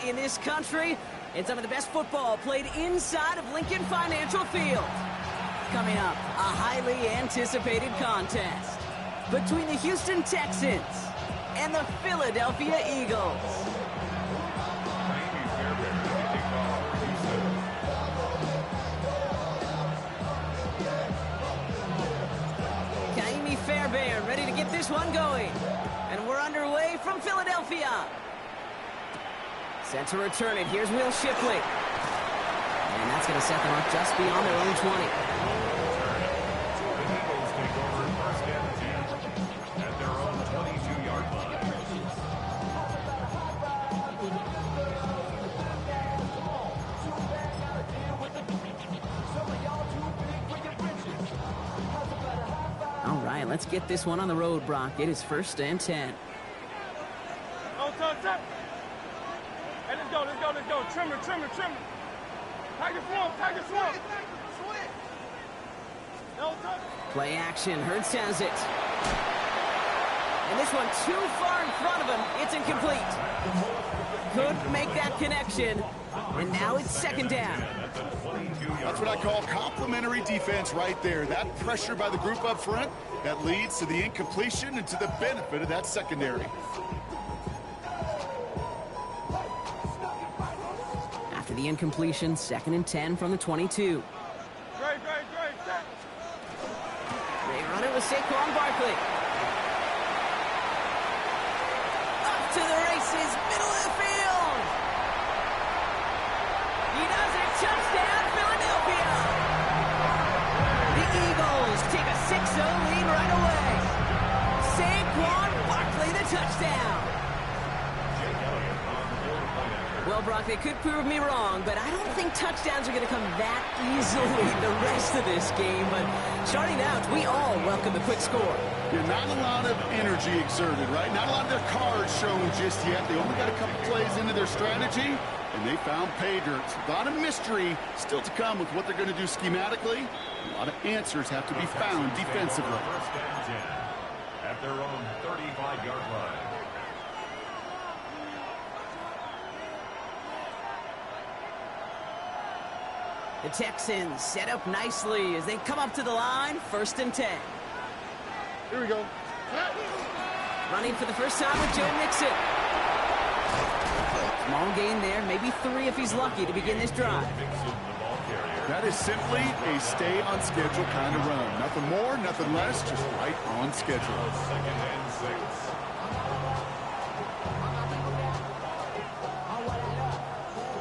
in this country and some of the best football played inside of Lincoln Financial Field. Coming up, a highly anticipated contest between the Houston Texans and the Philadelphia Eagles. Fairbairn ready to get this one going. And we're underway from Philadelphia. Set to return it. Here's Will Shipley. And that's going to set them up just beyond their own 20. The Eagles take over first and 10 at their own 22-yard line. All right, let's get this one on the road, Brock. It is first and 10. Oh, touch. Hey, let's go. Trimmer. Tiger swamp. No touch. Play action. Hurts has it. And this one too far in front of him. It's incomplete. Couldn't make that connection. And now it's second down. That's what I call complimentary defense right there. That pressure by the group up front, that leads to the incompletion and to the benefit of that secondary. After the incompletion, second and 10 from the 22. Great. They run it with Saquon Barkley. Up to the races, middle of the field. He does it. Touchdown, Philadelphia. The Eagles take a 6-0 lead right away. Saquon Barkley, the touchdown. Well, Brock, they could prove me wrong, but I don't think touchdowns are going to come that easily the rest of this game. But starting out, we all welcome the quick score. Yeah, not a lot of energy exerted, right? Not a lot of their cards shown just yet. They only got a couple plays into their strategy, and they found pay dirt. A lot of mystery still to come with what they're going to do schematically. A lot of answers have to be found defensively. First and 10 at their own 35-yard line. The Texans set up nicely as they come up to the line, first and 10. Here we go. Running for the first time with Joe Mixon. Small gain there, maybe 3 if he's lucky to begin this drive. That is simply a stay-on-schedule kind of run. Nothing more, nothing less, just right on schedule. Second and 6.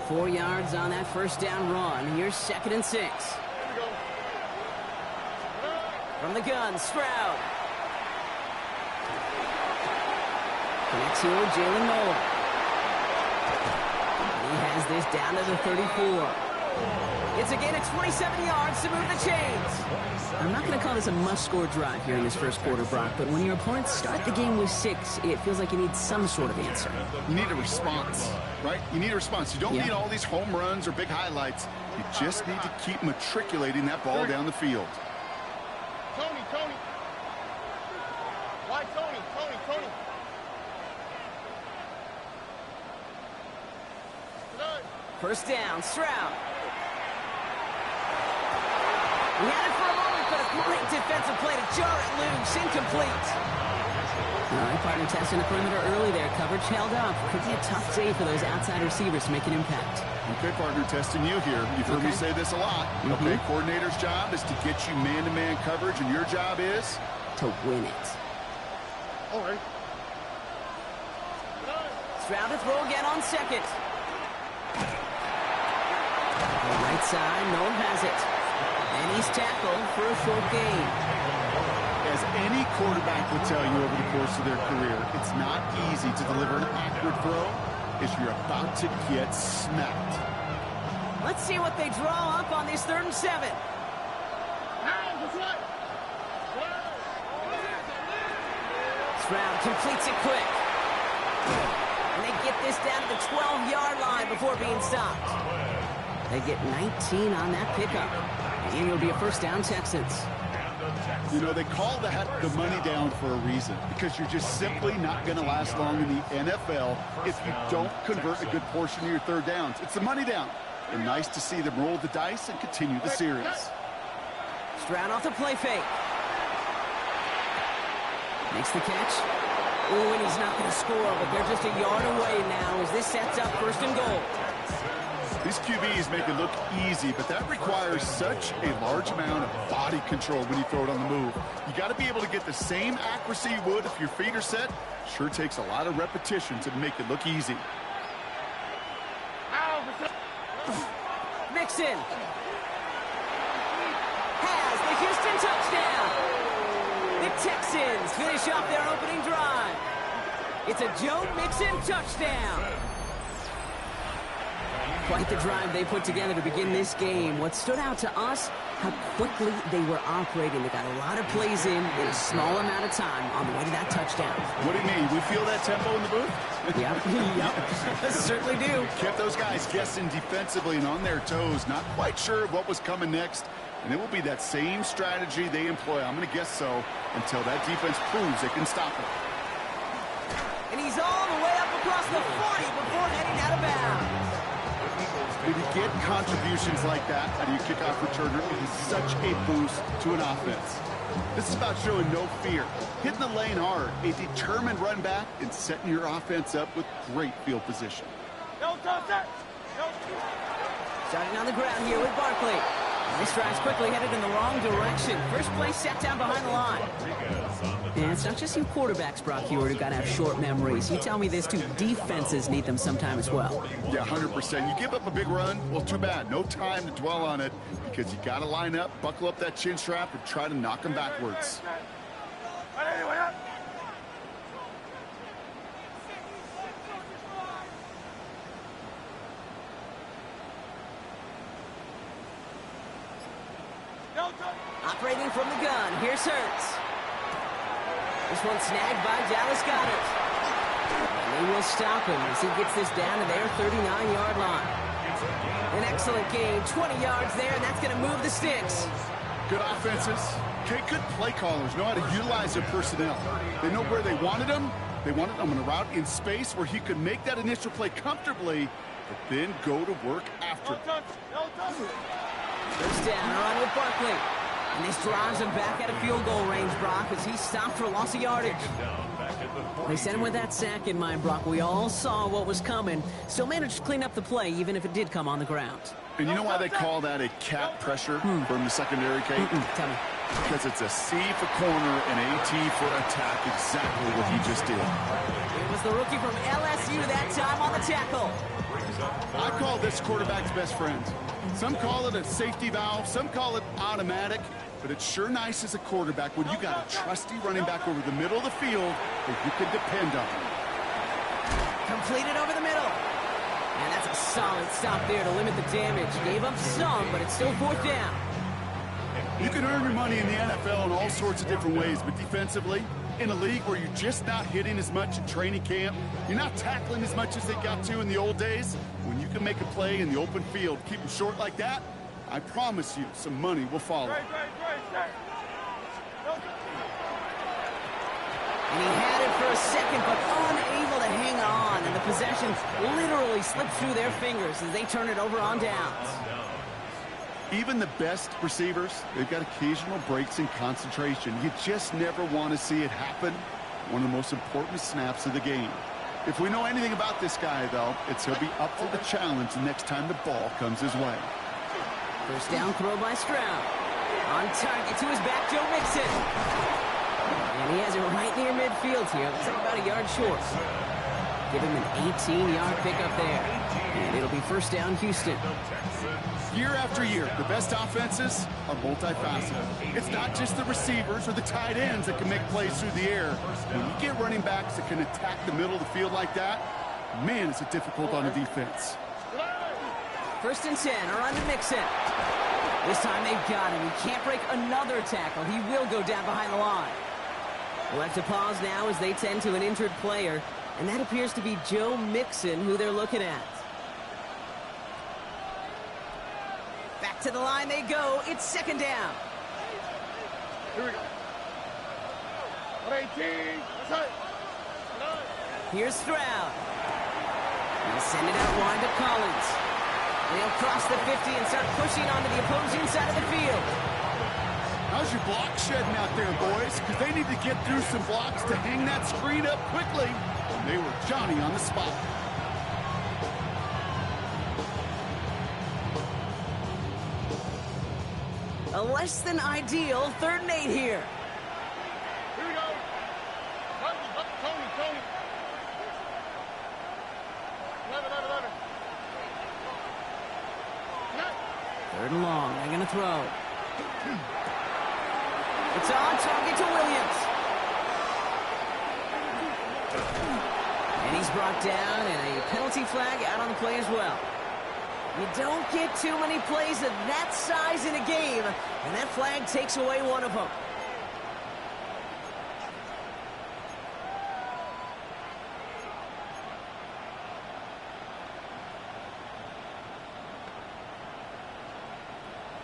4 yards on that first down run. Here's second and 6. From the gun, Stroud. Connects here with Jalen Nolan. He has this down to the 34. It's a gain of 27 yards to move the chains. I'm not going to call this a must-score drive here in this first quarter, Brock, but when your opponents start the game with 6, it feels like you need some sort of answer. You need a response, right? You need a response. You don't need all these home runs or big highlights. You just need to keep matriculating that ball down the field. Tony. Why Tony? First down, Stroud. He had it for a moment, but a great defensive play to jar it loose. Incomplete. All right, partner testing the perimeter early there. Coverage held up. Could be a tough day for those outside receivers to make an impact. Okay, partner, testing you here. You've heard me say this a lot. Okay, coordinator's job is to get you man-to-man coverage, and your job is? To win it. All right. Stroud to throw again on second. Right side, Nolan has it. And he's tackled for a short gain. As any quarterback will tell you over the course of their career, it's not easy to deliver an accurate throw as you're about to get smacked. Let's see what they draw up on this 3rd and 7. Stroud completes it quick. And they get this down to the 12-yard line before being stopped. They get 19 on that pickup. And it'll be a first down, Texans. And the Texans You know, they call that the money down for a reason, because you're just simply not going to last long in the NFL if you don't convert a good portion of your third downs. It's the money down. And nice to see them roll the dice and continue the series. Stroud off the play fake. Makes the catch. Ooh, and he's not going to score, but they're just a yard away now as this sets up 1st and goal. These QBs make it look easy, but that requires such a large amount of body control when you throw it on the move. You got to be able to get the same accuracy you would if your feet are set. Sure takes a lot of repetition to make it look easy. Mixon has the Houston touchdown. The Texans finish off their opening drive. It's a Joe Mixon touchdown. Quite the drive they put together to begin this game. What stood out to us, how quickly they were operating. They got a lot of plays in a small amount of time on the way to that touchdown. What do you mean? We feel that tempo in the booth? Yep, certainly do. Kept those guys guessing defensively and on their toes, not quite sure what was coming next. And it will be that same strategy they employ, I'm going to guess so, until that defense proves they can stop it. And he's all the way up across the 40 before heading out of bounds. When you get contributions like that out of your kickoff returner, it is such a boost to an offense. This is about showing no fear, hitting the lane hard, a determined run back, and setting your offense up with great field position. Starting on the ground here with Barkley. This drive's quickly headed in the wrong direction. First play set down behind the line. And it's not just you quarterbacks, Brock Heward, who got to have short memories. You tell me this too. Defenses need them sometime as well. Yeah, 100%. You give up a big run, well, too bad. No time to dwell on it because you got to line up, buckle up that chin strap, and try to knock them backwards. Operating from the gun, here's Hurts. This one snagged by Dallas Goedert. And they will stop him as he gets this down to their 39-yard line. An excellent gain, 20 yards there, and that's going to move the sticks. Good offenses. Okay, good play callers know how to utilize their personnel. They know where they wanted them. They wanted them on a route in space where he could make that initial play comfortably, but then go to work after. First down, run with Barkley. And this drives him back at a field goal range, Brock, as he stopped for loss of yardage. They sent him with that sack in mind, Brock. We all saw what was coming. Still managed to clean up the play, even if it did come on the ground. And you know why they call that a cap pressure from the secondary, Kate? Tell me. Because it's a C for corner and a T for attack, exactly what he just did. It was the rookie from LSU that time on the tackle. I call this quarterback's best friend. Some call it a safety valve, some call it automatic, but it's sure nice as a quarterback when you got a trusty running back over the middle of the field that you can depend on. Completed over the middle. And that's a solid stop there to limit the damage. Gave up some, but it's still 4th down. You can earn your money in the NFL in all sorts of different ways, but defensively, in a league where you're just not hitting as much in training camp, you're not tackling as much as they got to in the old days, when you can make a play in the open field, keep them short like that, I promise you some money will follow. And he had it for a second, but unable to hang on, and the possession literally slipped through their fingers as they turn it over on downs. Even the best receivers, they've got occasional breaks in concentration. You just never want to see it happen. One of the most important snaps of the game. If we know anything about this guy, though, it's he'll be up for the challenge the next time the ball comes his way. First down throw by Stroud. On target to his back, Joe Mixon. And he has it right near midfield here. Looks like about a yard short. Give him an 18-yard pickup there. And it'll be first down, Houston. Year after year, the best offenses are multifaceted. It's not just the receivers or the tight ends that can make plays through the air. When you get running backs that can attack the middle of the field like that, man, is it difficult on a defense. First and 10, around to Mixon. This time they've got him. He can't break another tackle. He will go down behind the line. We'll have to pause now as they tend to an injured player, and that appears to be Joe Mixon, who they're looking at. Back to the line they go. It's second down. Here we go. 118. That's it. Here's Stroud. He'll send it out wide to Collins. They'll cross the 50 and start pushing onto the opposing side of the field. How's your block shedding out there, boys? Because they need to get through some blocks to hang that screen up quickly. And they were Johnny on the spot. A less than ideal 3rd and 8 here. Here we go. Tony. 11. 3rd and long. They're going to throw. It's on target to Williams. And he's brought down, and a penalty flag out on the play as well. You don't get too many plays of that size in a game, and that flag takes away one of them.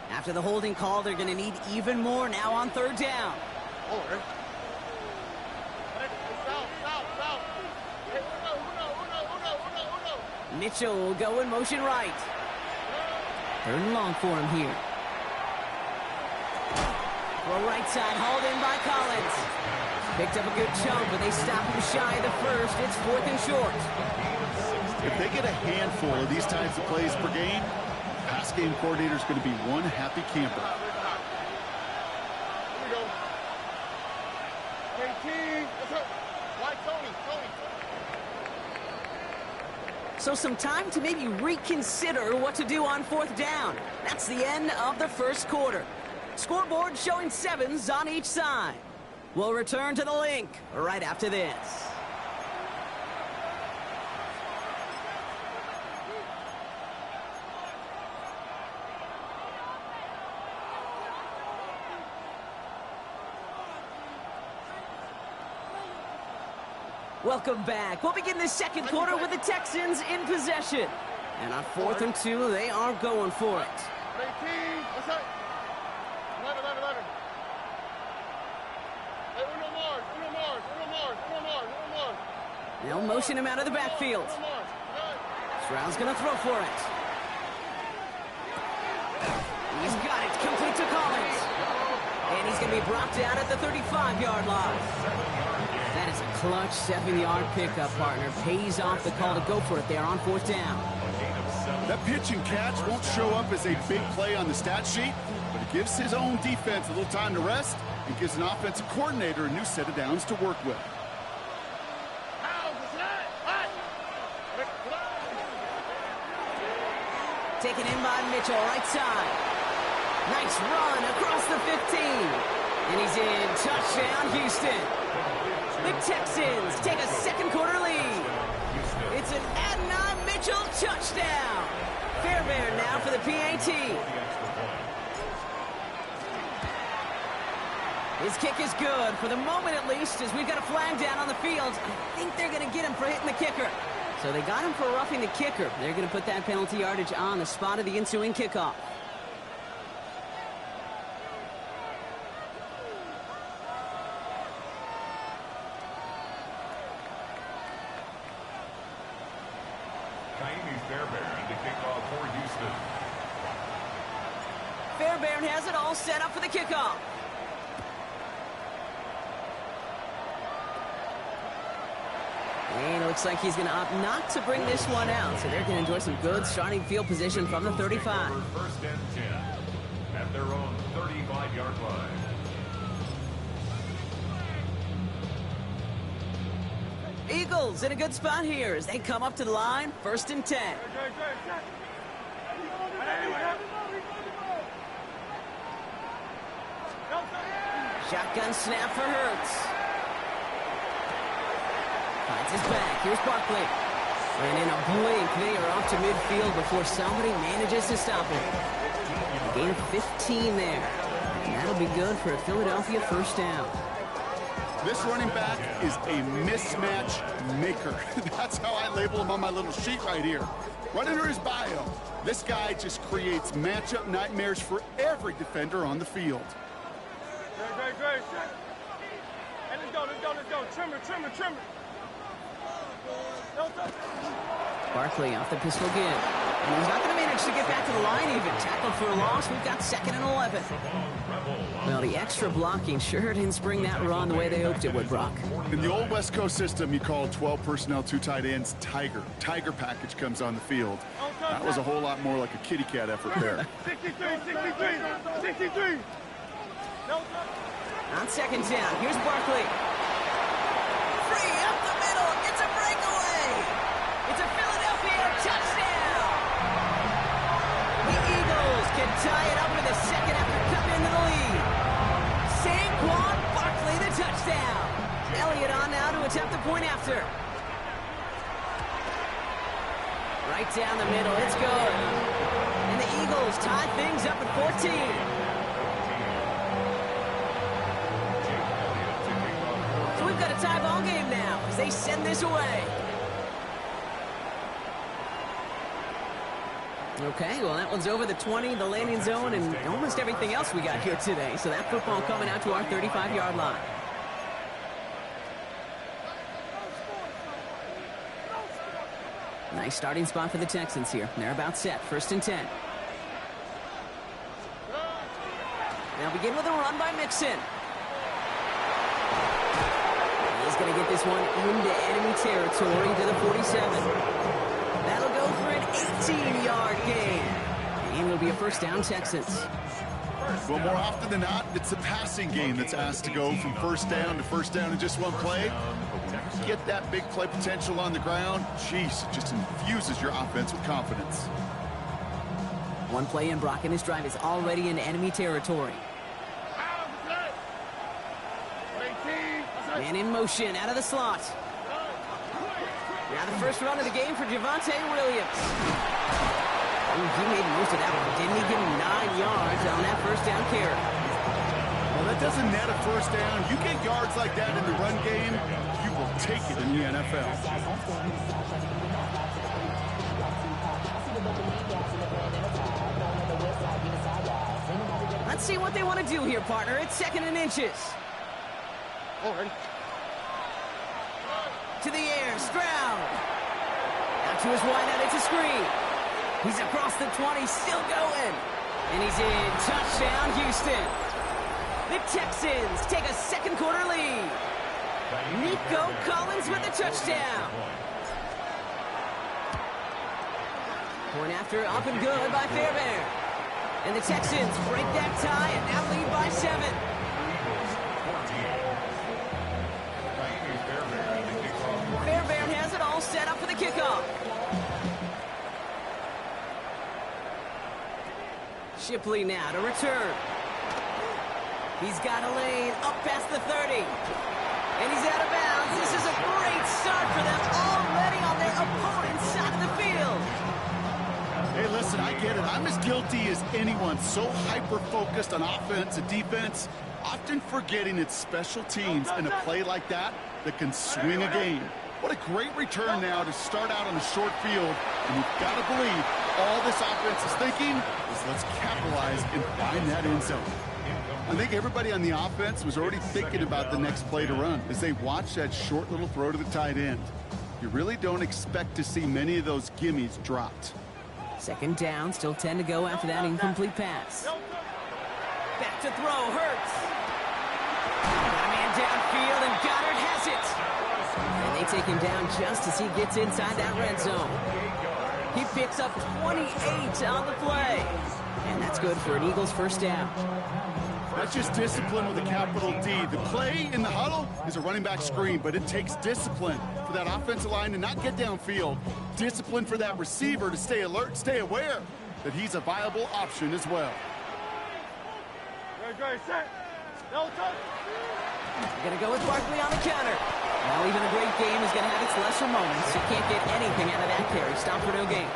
After the holding call, they're going to need even more now on 3rd down. Oh, right. Stop. Hey, uno. Mitchell will go in motion right. 3rd and long for him here. Throw right side, hauled in by Collins. Picked up a good chunk, but they stop him shy of the first. It's 4th and short. If they get a handful of these types of plays per game, pass game coordinator is going to be one happy camper. Here we go. 18. That's it. Like Tony. So some time to maybe reconsider what to do on 4th down. That's the end of the 1st quarter. Scoreboard showing 7s on each side. We'll return to the link right after this. Welcome back. We'll begin the 2nd quarter with the Texans in possession. And on 4th and 2, they are going for it. 18. That's it. 11. Hey, uno more. They'll motion him out of the backfield. Stroud's going to throw for it. He's got it. Complete to Collins. And he's going to be brought down at the 35-yard line. That is a clutch 7-yard pickup, partner. Pays off the call to go for it there on 4th down. That pitch and catch won't show up as a big play on the stat sheet, but it gives his own defense a little time to rest and gives an offensive coordinator a new set of downs to work with. Taken in by Mitchell, right side. Nice run across the 15. And he's in. Touchdown, Houston. The Texans take a 2nd quarter lead. It's an Adonai Mitchell touchdown. Fairbairn now for the PAT. His kick is good, for the moment at least, as we've got a flag down on the field. I think they're going to get him for hitting the kicker. So they got him for roughing the kicker. They're going to put that penalty yardage on the spot of the ensuing kickoff. Fairbairn to kick off for Houston. Fairbairn has it all set up for the kickoff. And it looks like he's going to opt not to bring this one out. So they're going to enjoy some good starting field position from the 35. 1st and 10 at their own 35-yard line. Eagles in a good spot here as they come up to the line. 1st and 10. Shotgun snap for Hurts. Finds his back. Here's Barkley. And in a blink, they are off to midfield before somebody manages to stop him. A gain of 15 there. And that'll be good for a Philadelphia 1st down. This running back is a mismatch maker. That's how I label him on my little sheet right here. Right under his bio, this guy just creates matchup nightmares for every defender on the field. Hey, let's go, let's go, let's go. Trimmer, trimmer, trimmer. No touch. Barkley off the pistol again. And he's not going to manage to get back to the line even. Tackled for a loss. We've got 2nd and 11. Well, the extra blocking sure didn't spring that run the way they hoped it would, Brock. In the old West Coast system, you call 12 personnel, 2 tight ends, Tiger. Tiger package comes on the field. That was a whole lot more like a kitty cat effort there. 63, 63, 63. No touch. On 2nd down, here's Barkley. Free up the middle. It's a breakaway. It's a Philadelphia touchdown. The Eagles can tie it up in the 2nd after cutting into the lead. Saquon Barkley, the touchdown. Elliott on now to attempt the point after. Right down the middle, it's good. And the Eagles tie things up at 14. So we've got a tie ball game now as they send this away. Okay, well, that one's over the 20, the landing zone, and almost everything else we got here today. So that football coming out to our 35-yard line. Nice starting spot for the Texans here. They're about set. 1st and 10. They'll begin with a run by Mixon. He's going to get this one into enemy territory to the 47. That'll go for an 18-yard gain. And it'll be a 1st down, Texans. Well, more often than not, it's the passing game that's asked to go from 1st down to 1st down in just one play. Get that big play potential on the ground. Jeez, it just infuses your offense with confidence. One play in, Brock, and his drive is already in enemy territory. Man in motion, out of the slot. Now the first run of the game for Javonte Williams. Ooh, he made most of that one. Didn't he give him 9 yards on that 1st down carry? Well, that doesn't net a 1st down. You get yards like that in the run game, you will take it in the NFL. Let's see what they want to do here, partner. It's 2nd and inches. To the air, Stroud. Out to his wideout, it's a screen. He's across the 20, still going. And he's in. Touchdown, Houston. The Texans take a 2nd quarter lead. Nico Collins with the touchdown. Point after, up and good by Fairbairn. And the Texans break that tie and now lead by 7. Fairbairn has it all set up for the kickoff. Shipley now to return. He's got a lane up past the 30. And he's out of bounds. This is a great start for them already on their opponent's side of the field. Hey, listen, I get it. I'm as guilty as anyone. So hyper-focused on offense and defense, often forgetting it's special teams and a play like that that can swing a game. What a great return now to start out on a short field. And you've got to believe all this offense is thinking is let's capitalize and find that end zone. I think everybody on the offense was already thinking about the next play to run as they watch that short little throw to the tight end. You really don't expect to see many of those gimmies dropped. 2nd down, still 10 to go after that incomplete pass. Back to throw, Hurts. Got a man downfield, and Goddard has it. And they take him down just as he gets inside that red zone. He picks up 28 on the play. And that's good for an Eagles 1st down. That's just discipline with a capital D. The play in the huddle is a running back screen, but it takes discipline for that offensive line to not get downfield. Discipline for that receiver to stay alert, stay aware that he's a viable option as well. Great, set. No touch. We're going to go with Barkley on the counter. Well, even a great game is going to have its lesser moments. You can't get anything out of that carry. Stop for no gain.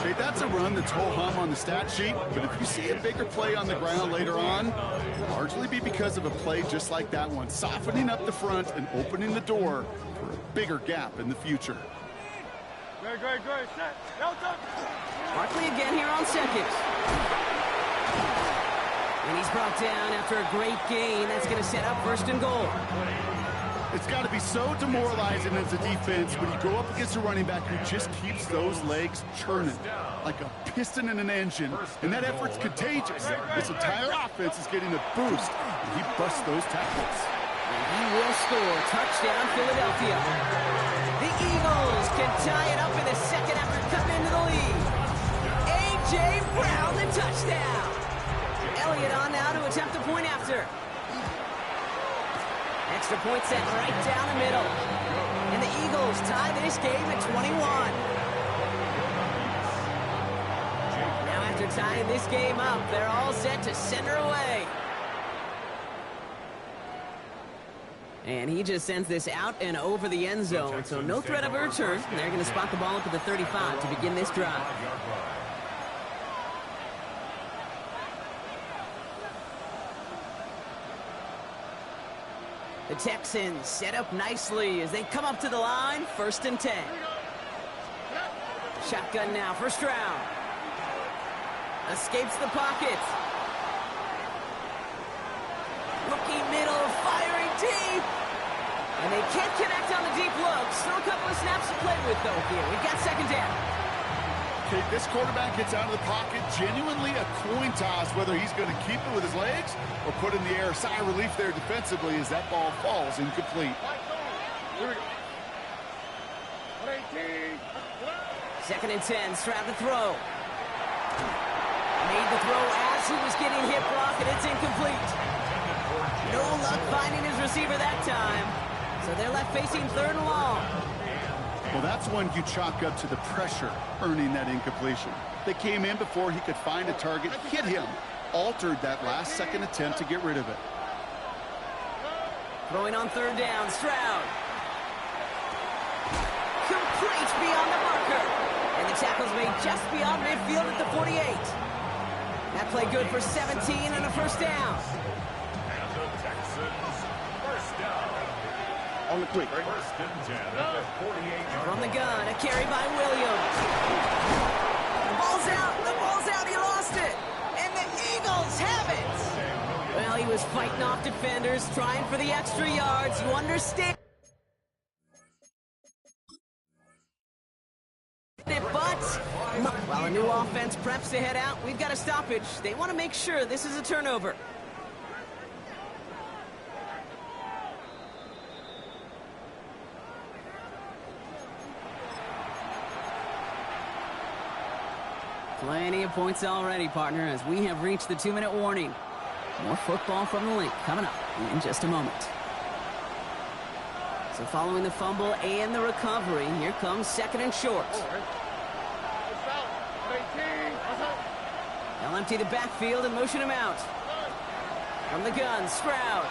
Okay, that's a run that's ho-hum on the stat sheet, but if you see a bigger play on the ground later on, it'll largely be because of a play just like that one, softening up the front and opening the door for a bigger gap in the future. Great, set. No touch. Barkley again here on 2nd. And he's brought down after a great gain. That's going to set up first and goal. It's got to be so demoralizing as a defense when you go up against a running back who just keeps those legs churning like a piston in an engine, and that effort's contagious. This entire offense is getting a boost, and he busts those tackles. And he will score. Touchdown, Philadelphia. The Eagles can tie it up in the second after cutting into the lead. A.J. Brown, the touchdown. Elliott on now to attempt the point after. Extra point set right down the middle. And the Eagles tie this game at 21. Now after tying this game up, they're all set to send her away. And he just sends this out and over the end zone, so no threat of a return. They're going to spot the ball up at the 35 to begin this drive. The Texans set up nicely as they come up to the line, 1st and 10. Shotgun now, first round. Escapes the pocket. Looking middle, firing deep. And they can't connect on the deep look. Still a couple of snaps to play with, though, here. We've got second down. Okay, this quarterback gets out of the pocket, genuinely a coin toss, whether he's going to keep it with his legs or put in the air. Sigh of relief there defensively as that ball falls incomplete. Second and 10, Stroud to throw. Made the throw as he was getting hit block, and it's incomplete. No luck finding his receiver that time. So they're left facing 3rd and long. Well, that's one you chalk up to the pressure earning that incompletion. They came in before he could find a target, hit him, altered that last second attempt to get rid of it. Throwing on 3rd down, Stroud. Complete beyond the marker. And the tackle's made just beyond midfield at the 48. That play good for 17 and a first down. And the Texans, first down. On the quick. First and 10 at the 48-yard From the gun, a carry by Williams. The ball's out, he lost it. And the Eagles have it. Well, he was fighting off defenders, trying for the extra yards. You understand. But while a new offense preps to head out, we've got a stoppage. They want to make sure this is a turnover. Plenty of points already, partner, as we have reached the 2-minute warning. More football from the link coming up in just a moment. So following the fumble and the recovery, here comes 2nd and short. They'll empty the backfield and motion him out. From the gun, Stroud.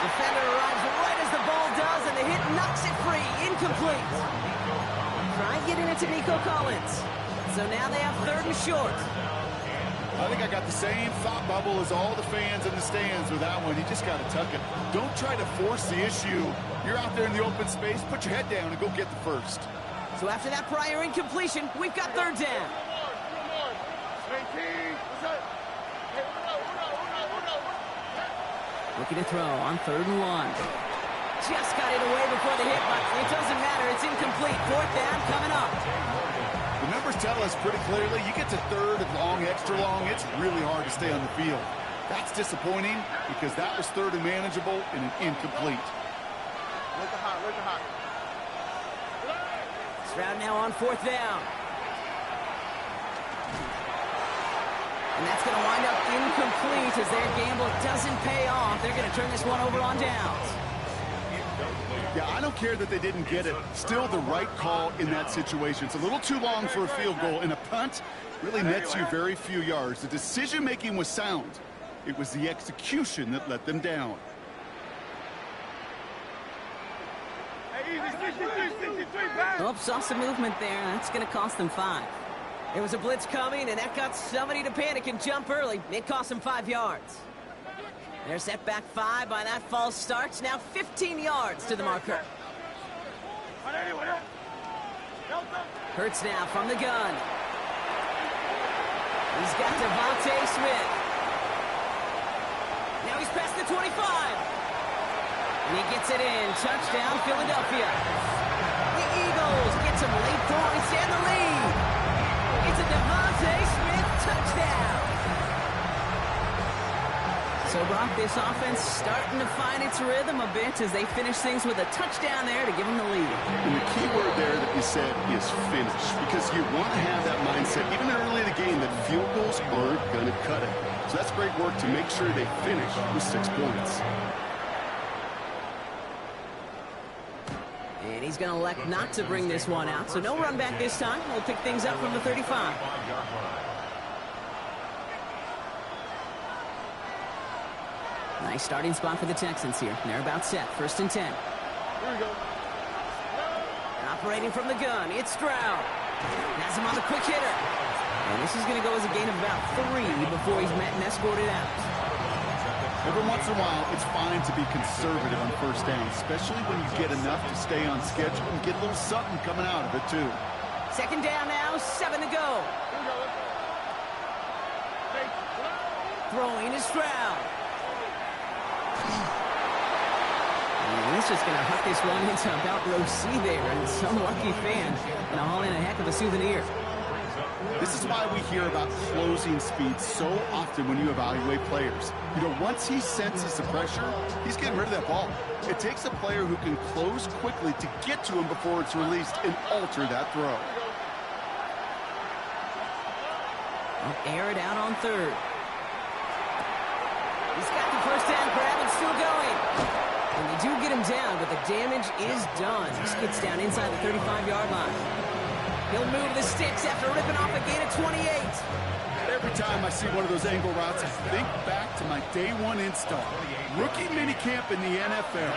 Defender arrives right as the ball does, and the hit knocks it free. Incomplete. Try getting it to Nico Collins. So now they have 3rd and short. I think I got the same thought bubble as all the fans in the stands with that one. You just got to tuck it. Don't try to force the issue. You're out there in the open space. Put your head down and go get the first. So after that prior incompletion, we've got 3rd down. Looking to throw on 3rd and 1. Just got it away before the hit, but it doesn't matter. It's incomplete. 4th down coming up. The numbers tell us pretty clearly, you get to 3rd and long, extra long, it's really hard to stay on the field. That's disappointing because that was 3rd and manageable and an incomplete. Stroud now on 4th down. And that's going to wind up incomplete as their gamble doesn't pay off. They're going to turn this one over on downs. Yeah, I don't care that they didn't get it. Still the right call in that situation. It's a little too long for a field goal, and a punt really nets you very few yards. The decision-making was sound. It was the execution that let them down. Oh, saw some movement there. That's going to cost them 5. There was a blitz coming, and that got somebody to panic and jump early. It cost them 5 yards. They're set back 5 by that false start. Now 15 yards to the marker. Hurts now from the gun. He's got Devontae Smith. Now he's past the 25. And he gets it in. Touchdown, Philadelphia. The Eagles get some late points and the lead. It's a Devontae Smith touchdown. So, Brock, this offense starting to find its rhythm a bit as they finish things with a touchdown there to give them the lead. And the key word there that you said is finish, because you want to have that mindset, even early in the game, that field goals aren't going to cut it. So that's great work to make sure they finish with 6 points. And he's going to elect not to bring this one out, so no run back this time. We'll pick things up from the 35. Nice starting spot for the Texans here. They're about set. 1st and 10. Here we go. Operating from the gun, it's Stroud. Has him on the quick hitter. And this is going to go as a gain of about 3 before he's met and escorted out. Every once in a while, it's fine to be conservative on 1st down, especially when you get enough to stay on schedule and get a little something coming out of it, too. 2nd down now, 7 to go. Throwing is Stroud. And he's just going to huck this one into about row C there, and some lucky fan going to haul in a heck of a souvenir. This is why we hear about closing speed so often when you evaluate players. You know, once he senses the pressure, he's getting rid of that ball. It takes a player who can close quickly to get to him before it's released and alter that throw. I'll air it out on 3rd. He's got the 1st down grab and still going. And they do get him down, but the damage is done. He skids down inside the 35-yard line. He'll move the sticks after ripping off a gain of 28. Every time I see one of those angle routes, I think back to my day 1 install. Rookie minicamp in the NFL.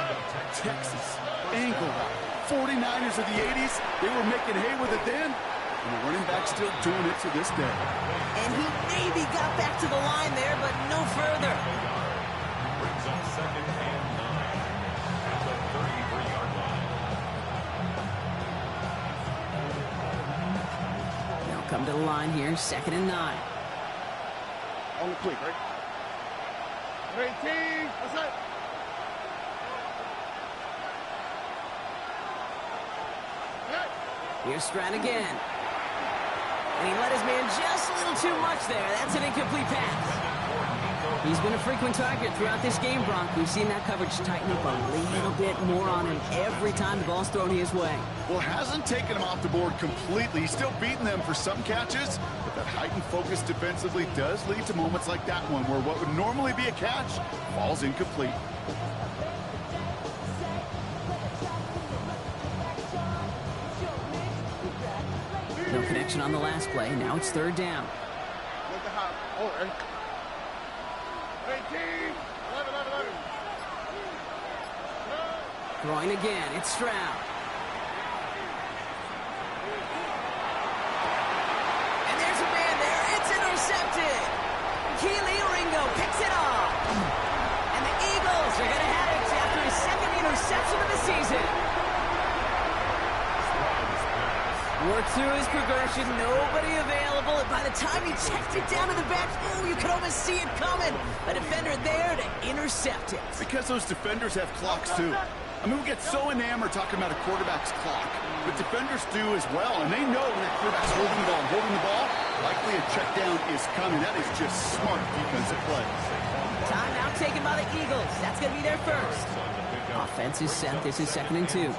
Texas, angle route. 49ers of the 80s, they were making hay with it then. And the running back's still doing it to this day. And he maybe got back to the line there, but no further. Brings up 2nd and 9 at the 33-yard line. They'll come to the line here, 2nd and 9. On the quick, right? 18. What's that? Here's Stroud again. And he let his man just a little too much there. That's an incomplete pass. He's been a frequent target throughout this game, Bronk. We've seen that coverage tighten up a little bit more on him every time the ball's thrown his way. Well, hasn't taken him off the board completely. He's still beating them for some catches, but that heightened focus defensively does lead to moments like that one where what would normally be a catch falls incomplete. No connection on the last play. Now it's 3rd down. Look at how. Oh, 18. 11. Throwing again. It's Stroud. And there's a man there. It's intercepted. Keely Ringo picks it off. And the Eagles are going to have it after his 2nd interception of the season. Worked through his progression, nobody available, and by the time he checked it down to the back, oh, you could almost see it coming. A defender there to intercept it. Because those defenders have clocks, too. I mean, we get so enamored talking about a quarterback's clock, but defenders do as well, and they know when that quarterback's holding the ball, likely a check down is coming. That is just smart defensive play. Timeout taken by the Eagles. That's going to be their first. Offense is set. This is 2nd and 2.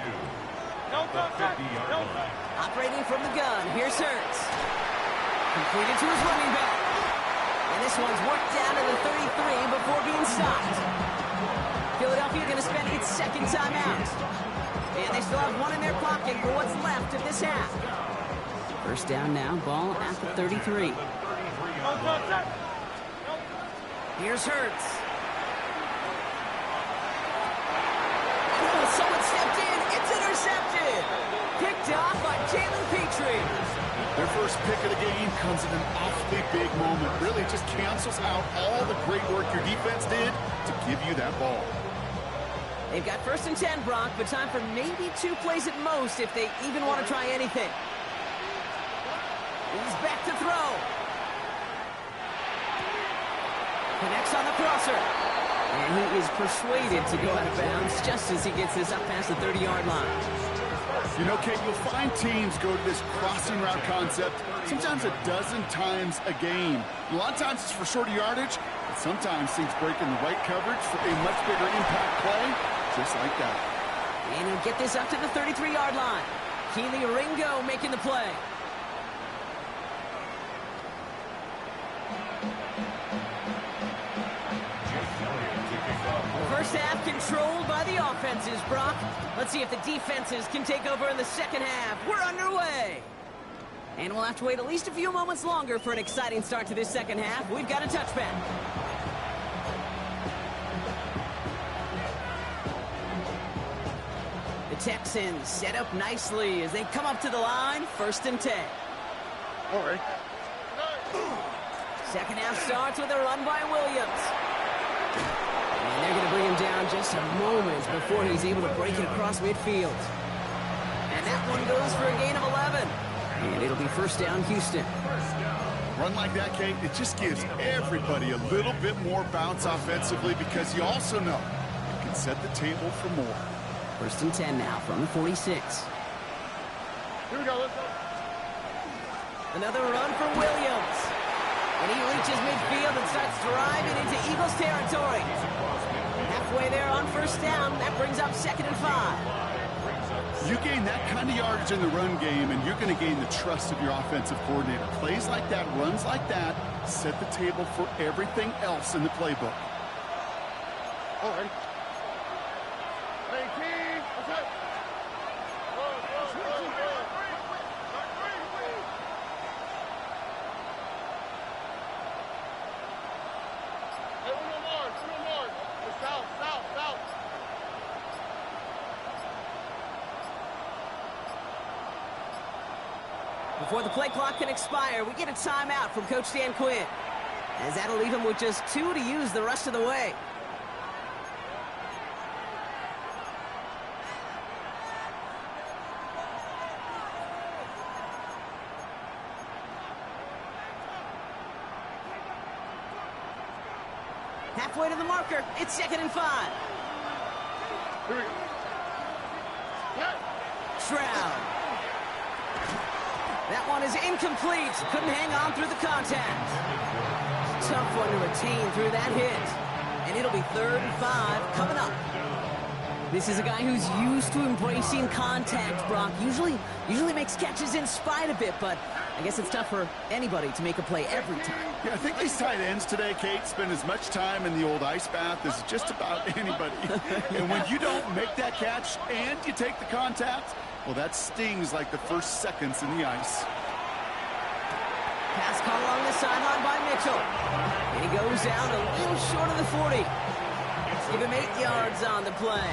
Operating from the gun, here's Hurts. Completed to his running back. And this one's worked down to the 33 before being stopped. Philadelphia going to spend its 2nd timeout. And they still have one in their pocket for what's left of this half. 1st down now, ball at the 33. Here's Hurts. Oh, someone stepped in. It's intercepted. Picked off by Jalen Petrie. Their first pick of the game comes at an awfully big moment. Really just cancels out all the great work your defense did to give you that ball. They've got 1st and 10, Brock, but time for maybe 2 plays at most if they even want to try anything. He's back to throw. Connects on the crosser. And he is persuaded to go out of bounds just as he gets this up past the 30-yard line. You know, Kate, you'll find teams go to this crossing route concept sometimes a dozen times a game. A lot of times it's for shorter yardage, but sometimes things break in the right coverage for a much bigger impact play, just like that. And he'll get this up to the 33-yard line. Keely Ringo making the play. First half controlled by the offenses, Brock. Let's see if the defenses can take over in the second half. We're underway. And we'll have to wait at least a few moments longer for an exciting start to this second half. We've got a touchback. The Texans set up nicely as they come up to the line. 1st and 10. All right. Second half starts with a run by Williams. And they're going to bring him down just a moment before he's able to break it across midfield. And that one goes for a gain of 11. And it'll be 1st down, Houston. Run like that, Kate, it just gives everybody a little bit more bounce offensively because you also know you can set the table for more. 1st and 10 now from the 46. Here we go. Let's go. Another run for Williams. And he reaches midfield and starts driving into Eagles territory. Halfway there on 1st down. That brings up 2nd and 5. You gain that kind of yardage in the run game, and you're going to gain the trust of your offensive coordinator. Plays like that, runs like that, set the table for everything else in the playbook. All right. 18. What's that? Hey, one more. South. Before the play clock can expire, we get a timeout from Coach Dan Quinn, as that'll leave him with just 2 to use the rest of the way. Halfway to the marker, it's 2nd and 5. Here we go. Stroud. That one is incomplete. Couldn't hang on through the contact. Tough one to retain through that hit. And it'll be 3rd and 5 coming up. This is a guy who's used to embracing contact, Brock. Usually makes catches in spite of it, but I guess it's tough for anybody to make a play every time. Yeah, I think these tight ends today, Kate, spend as much time in the old ice bath as just about anybody. And when you don't make that catch and you take the contact, well, that stings like the first seconds in the ice. Pass caught along the sideline by Mitchell. And he goes down a little short of the 40. Let's give him 8 yards on the play.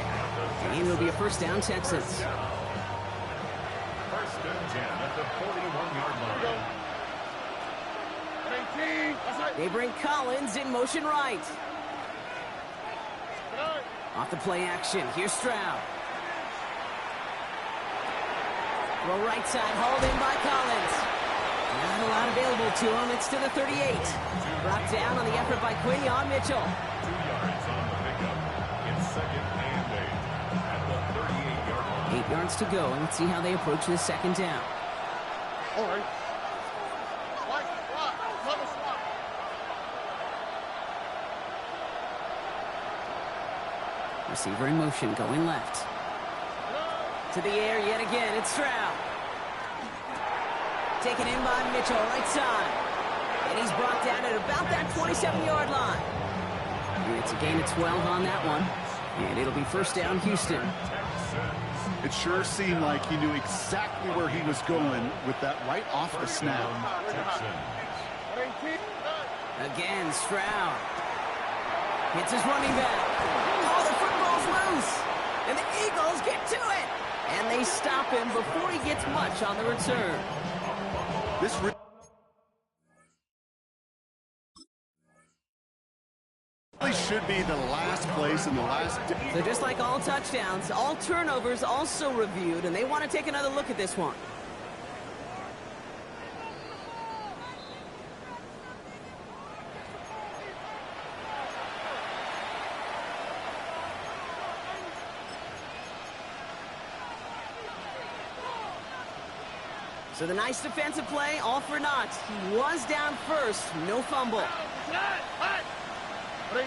And it'll be a 1st down, Texans. 1st and 10 at the 41-yard line. 18. That's right. They bring Collins in motion right. Off the play action, here's Stroud. Throw right side, hauled in by Collins. Not a lot available to him. It's to the 38. Brought down on the effort by Quinn on Mitchell. 2 yards on the pickup. It's 2nd and 8 at the 38-yard line. 8 yards to go, and let's see how they approach this 2nd down. All right. Swap. Receiver in motion, going left. To the air yet again, it's Stroud. Taken in by Mitchell, right side. And he's brought down at about that 27-yard line. And it's a gain of 12 on that one. And it'll be 1st down, Houston. It sure seemed like he knew exactly where he was going with that right off the snap. Again, Stroud. Hits his running back. Oh, the football's loose. And the Eagles get to it. And they stop him before he gets much on the return. This really should be the last place in the last. So just like all touchdowns, all turnovers also reviewed, and they want to take another look at this one. So the nice defensive play, all for naught. He was down first, no fumble. Hot. 18.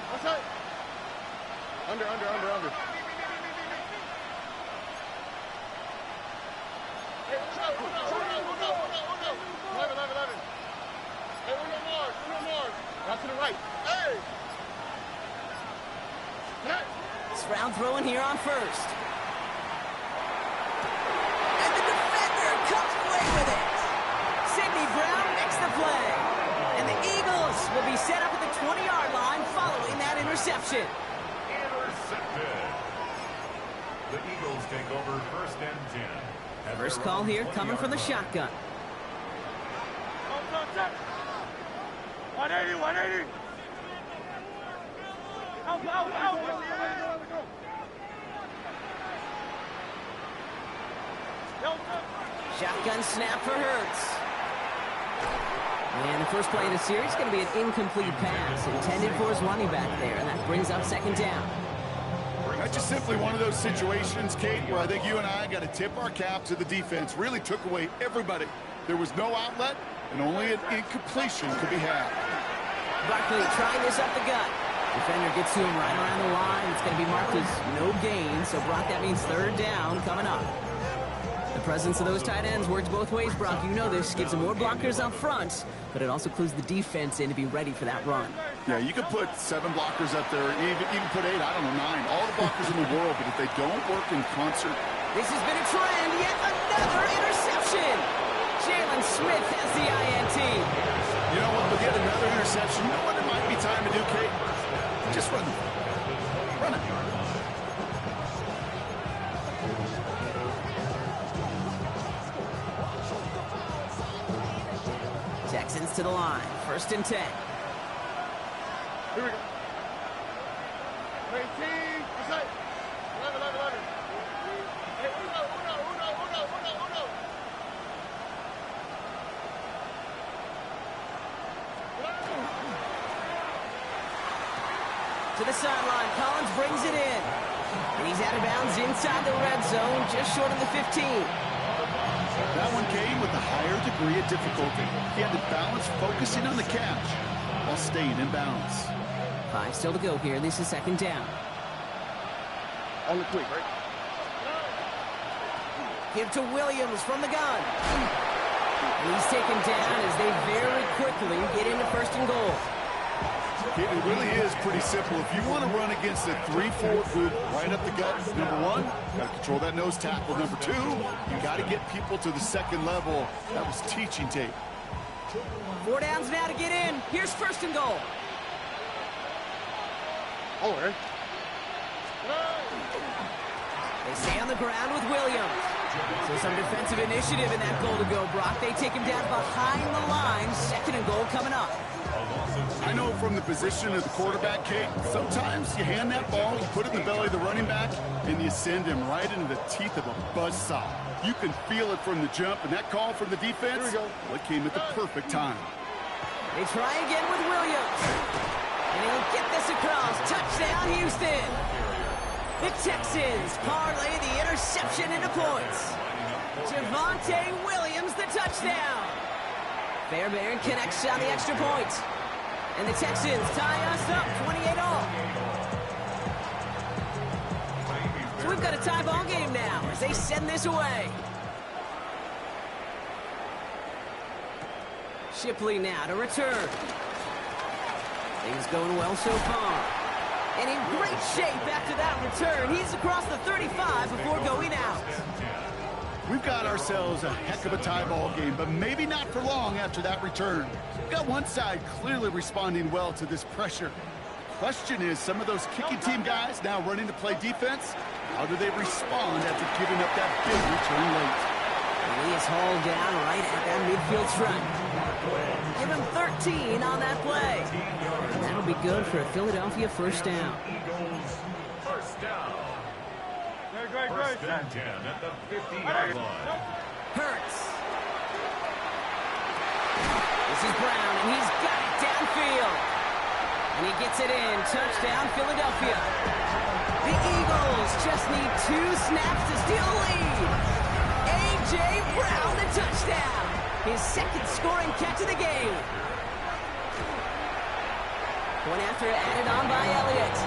What's up? Under. Hey, uno. 11. Hey, uno more. Out to the right. Hey. It's round throwing here on first. And the defender comes away with it. Sidney Brown makes the play. And the Eagles will be set up at the 20-yard line following that interception. Intercepted. The Eagles take over first and 10. First call here coming from the shotgun. 180. Out. Shotgun snap for Hurts. And the first play of the series is going to be an incomplete pass intended for his running back there, and that brings up second down. That's just simply one of those situations, Kate, where I think you and I got to tip our cap to the defense. Really took away everybody. There was no outlet, and only an incompletion could be had. Barkley trying this up the gut. Defender gets to him right around the line. It's going to be marked as no gain, so Brock, that means third down coming up. The presence of those tight ends works both ways, Brock. You know this. Gives them more blockers up front, but it also clues the defense in to be ready for that run. Yeah, you could put 7 blockers up there, even put 8, I don't know, 9. All the blockers in the world, but if they don't work in concert. This has been a trend. Yet another interception. Jalen Smith has the INT. You know what? We'll get another interception. You know what it might be time to do, Kate? Just run it. Run it. Texans to the line. First and 10. Here we go. 19. What's up? 11. Hey, uno. To the sideline. Collins brings it in. And he's out of bounds inside the red zone, just short of the 15. That one came with a higher degree of difficulty. He had to balance focusing on the catch while staying in bounds. 5 still to go here. This is second down. On the quick, right? Give to Williams from the gun. And he's taken down as they very quickly get into first and goal. It really is pretty simple. If you want to run against a 3-4 group right up the gut, number 1, got to control that nose tackle. Number 2, you got to get people to the second level. That was teaching tape. 4 downs now to get in. Here's first and goal. Oh, right. They stay on the ground with Williams. So some defensive initiative in that goal to go, Brock. They take him down behind the line. Second and goal coming up. I know from the position of the quarterback, Kate, sometimes you hand that ball, you put it in the belly of the running back, and you send him right into the teeth of a buzzsaw. You can feel it from the jump, and that call from the defense, well, it came at the perfect time. They try again with Williams. And he'll get this across. Touchdown, Houston. The Texans parlay the interception into points. Javonte Williams, the touchdown. Fairbairn connects on the extra point. And the Texans tie us up 28-all. So we've got a tie ball game now as they send this away. Shipley now to return. Things going well so far. And in great shape after that return. He's across the 35 before going out. We've got ourselves a heck of a tie ball game, but maybe not for long after that return. We've got one side clearly responding well to this pressure. Question is, some of those kicking team guys now running to play defense, how do they respond after giving up that big return late? And he is hauled down right at that midfield stripe. Give him 13 on that play. And that'll be good for a Philadelphia first down. First down. Great. First and 10 at the 50-yard line. Hurts. This is Brown, and he's got it downfield. And he gets it in. Touchdown, Philadelphia. The Eagles just need 2 snaps to steal a lead. A.J. Brown, the touchdown. his second scoring catch of the game. Point after added on by Elliott.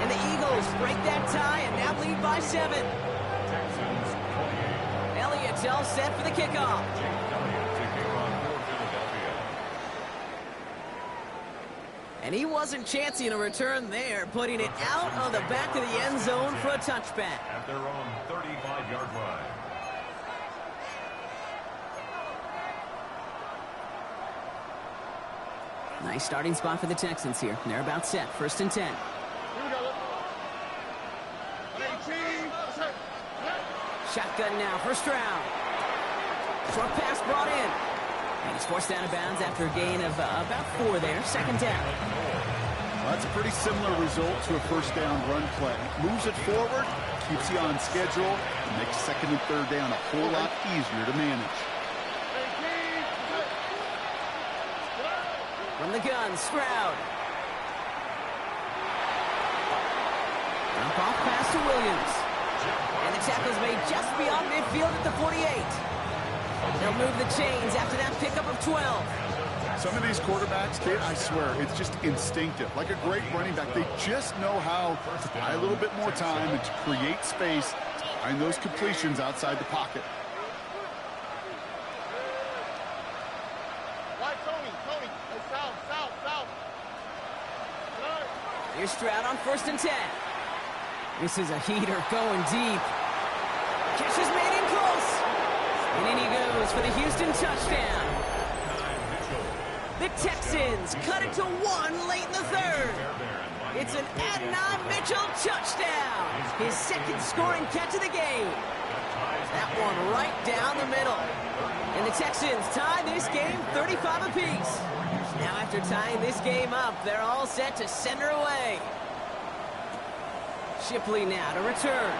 And the Eagles break that tie and now lead by 7. Texans 28. Elliott's all set for the kickoff. Elliott to kick off for Philadelphia. And he wasn't chancing a return there, putting it out of the back of the end zone for a touchback. At their own 35-yard line. Nice starting spot for the Texans here. They're about set. 1st and 10. Here we go. Shotgun now, first round. Short pass brought in. And he's forced out of bounds after a gain of about 4 there. 2nd down. Well, that's a pretty similar result to a first down run play. Moves it forward, keeps you on schedule, and makes 2nd and 3rd down a whole lot easier to manage. From the gun, Stroud. Dump off pass to Williams. And the tackle's made just beyond midfield at the 48. They'll move the chains after that pickup of 12. Some of these quarterbacks, kid, I swear, it's just instinctive. Like a great running back, they just know how to buy a little bit more time and to create space to find those completions outside the pocket. Here's Stroud on 1st and 10. This is a heater going deep. Catch is made in close. And in he goes for the Houston touchdown. The Texans cut it to 1 late in the 3rd. It's an Adonai Mitchell touchdown. His 2nd scoring catch of the game. That one right down the middle. And the Texans tie this game 35 apiece. Now after tying this game up, they're all set to send her away. Shipley now to return.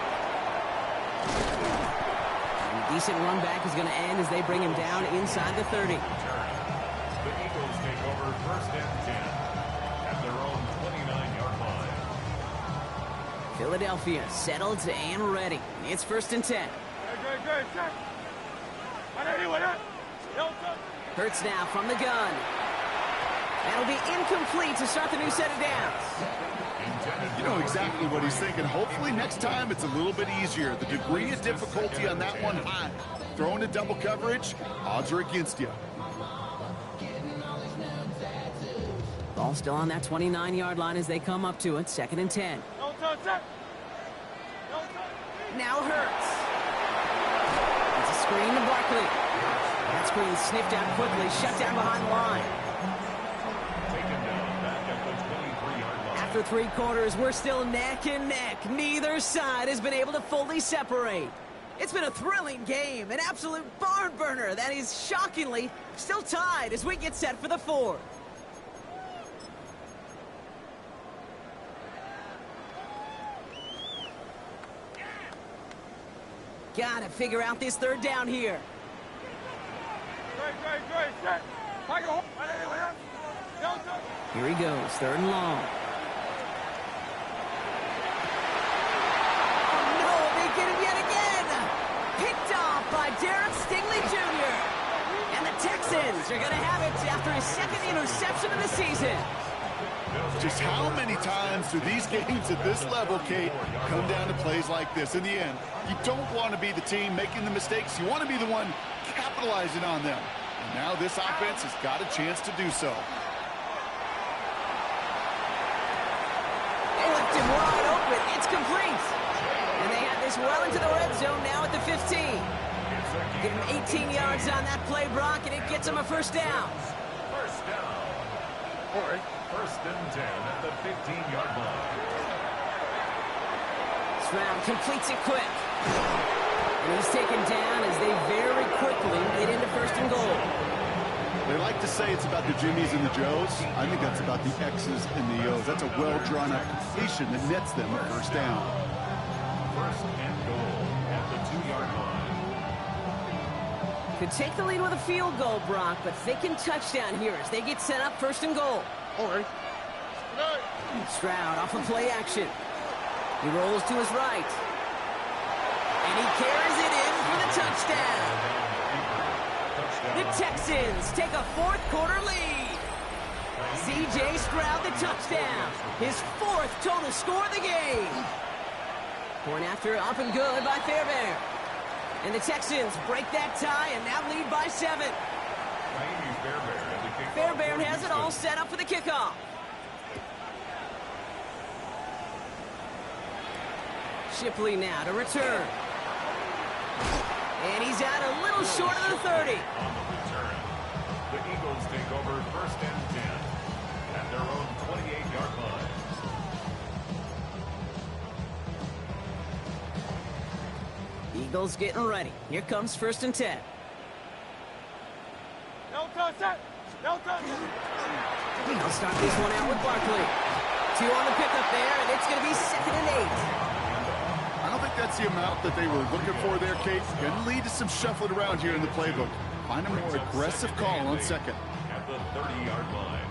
And a decent run back is going to end as they bring him down inside the 30. The Eagles take over 1st and 10 at their own 29-yard line. Philadelphia settled and ready. It's 1st and 10. Hurts now from the gun. That'll be incomplete to start the new set of downs. You know exactly what he's thinking. Hopefully next time it's a little bit easier. The degree of difficulty on that one high. Throwing to double coverage, odds are against you. Ball still on that 29-yard line as they come up to it. 2nd and 10. Now Hurts. It's a screen to Barkley. That screen sniffed out quickly, shut down behind the line. After 3 quarters, we're still neck and neck. Neither side has been able to fully separate. It's been a thrilling game, an absolute barn burner that is shockingly still tied as we get set for the 4th. Gotta figure out this 3rd down here. Here he goes, 3rd and long. Texans are going to have it after his 2nd interception of the season. Just how many times do these games at this level, Kate, come down to plays like this? In the end, you don't want to be the team making the mistakes. You want to be the one capitalizing on them. And now this offense has got a chance to do so. They left him wide open. It's complete. And they have this well into the red zone now at the 15. Give him 18 yards on that play, Brock, and it gets him a 1st down. 1st down. 1st and 10 at the 15-yard line. Stroud completes it quick. And he's taken down as they very quickly get into 1st and goal. They like to say it's about the Jimmies and the Joes. I think that's about the X's and the O's. That's a well-drawn-up completion that nets them a 1st down. 1st and goal at the 2-yard line. Could take the lead with a field goal, Brock, but thinking touchdown here as they get set up 1st and goal. Stroud off of play action. He rolls to his right. And he carries it in for the touchdown. The Texans take a fourth quarter lead. C.J. Stroud the touchdown. His fourth total score of the game. Point after up and good by Fairbairn. And the Texans break that tie and now lead by 7. Fairbairn has it all set up for the kickoff. Shipley now to return. And he's out a little short of the 30. The Eagles take over first and 10 at their own 28-yard line. Eagles getting ready. Here comes first and 10. No touch that. No touch. They'll start this one out with Barkley. 2 on the pickup there, and it's going to be 2nd and 8. I don't think that's the amount that they were looking for there, Kate. Going to lead to some shuffling around here in the playbook. Find a more aggressive call on second. At the 30-yard line.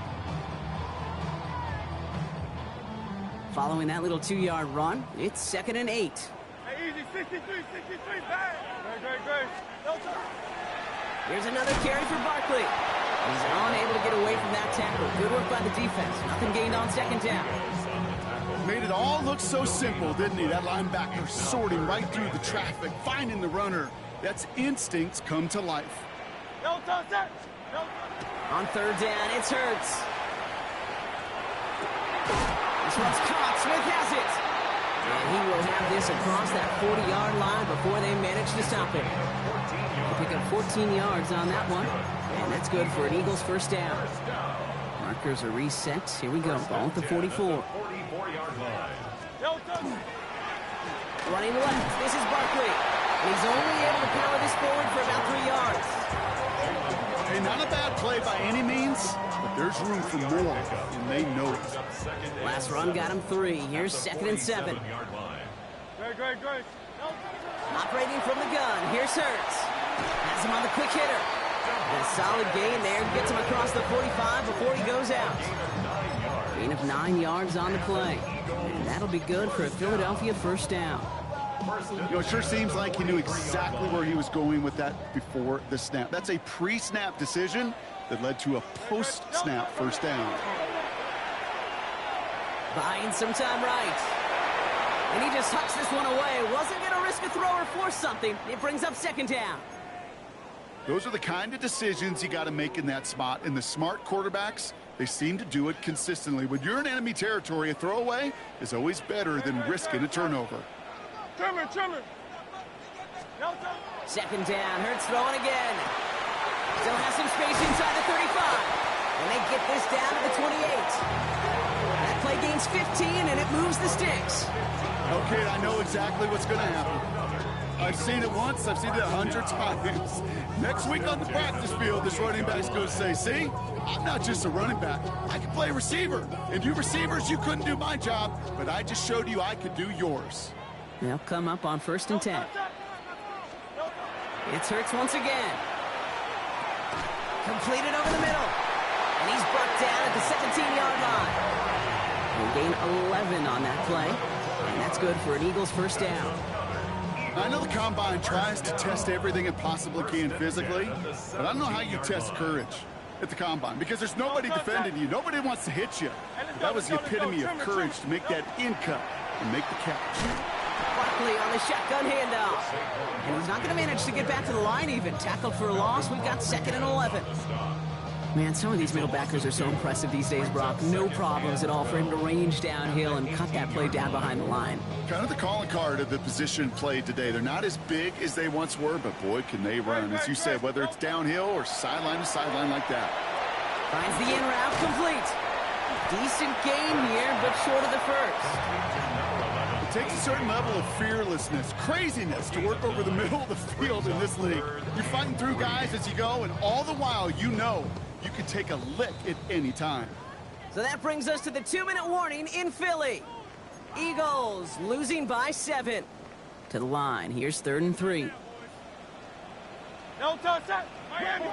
Following that little 2-yard run, it's 2nd and 8. Hey, easy. 63, bang. Great. No touch. Here's another carry for Barkley. He's unable to get away from that tackle. Good work by the defense. Nothing gained on second down. Made it all look so simple, didn't he? That linebacker sorting right through the traffic, finding the runner. That's instincts come to life. No touch that. No touch. On third down, it's Hurts. This one's caught. Smith has it. And he will have this across that 40-yard line before they manage to stop him. They pick up 14 yards on that one. And that's good for an Eagles first down. Markers are reset. Here we go. Ball at the 44. 44-yard line. No touch. Running left. This is Barkley. And he's only able to power this forward for about 3 yards. Hey, not a bad play by any means, but there's room for more, and they know it. Last run got him 3. Here's 2nd and 7. Great. No touch. Operating from the gun. Here's Hurts. Has him on the quick hitter. And a solid gain there. Gets him across the 45 before he goes out. Gain of 9 yards on the play. And that'll be good for a Philadelphia first down. You know, it sure seems like he knew exactly where he was going with that before the snap. That's a pre-snap decision that led to a post-snap first down. Buying some time right. And he just hucks this one away. Wasn't going to risk a throw or force something. It brings up second down. Those are the kind of decisions you got to make in that spot. And the smart quarterbacks, they seem to do it consistently. When you're in enemy territory, a throwaway is always better than risking a turnover. Trimmer. No touch. Second down. Hurts throwing again. Still has some space inside the 35. And they get this down to the 28. That play gains 15, and it moves the sticks. Okay, I know exactly what's going to happen. I've seen it once. I've seen it 100 times. Next week on the practice field, this running back's going to say, see, I'm not just a running back. I can play receiver. And you receivers, you couldn't do my job, but I just showed you I could do yours. They'll come up on first and 10. It's Hurts once again. Completed over the middle. And he's brought down at the 17-yard line. They gain 11 on that play. And that's good for an Eagles first down. I know the Combine tries to test everything it possibly can physically, but I don't know how you test courage at the Combine because there's nobody defending you. Nobody wants to hit you. But that was the epitome of courage to make that in cut and make the catch. Barkley on the shotgun handoff. And he's not going to manage to get back to the line even. Tackled for a loss. We've got 2nd and 11. Man, some of these middle backers are so impressive these days, Brock. No problems at all for him to range downhill and cut that play down behind the line. Kind of the calling card of the position played today. They're not as big as they once were, but boy, can they run. As you said, whether it's downhill or sideline to sideline like that. Finds the in route complete. Decent gain here, but short of the first. It takes a certain level of fearlessness, craziness to work over the middle of the field in this league. You're fighting through guys as you go, and all the while you know you can take a lick at any time. So that brings us to the 2-minute warning in Philly. Eagles losing by 7. To the line. Here's 3rd and 3. No touch that. Miami.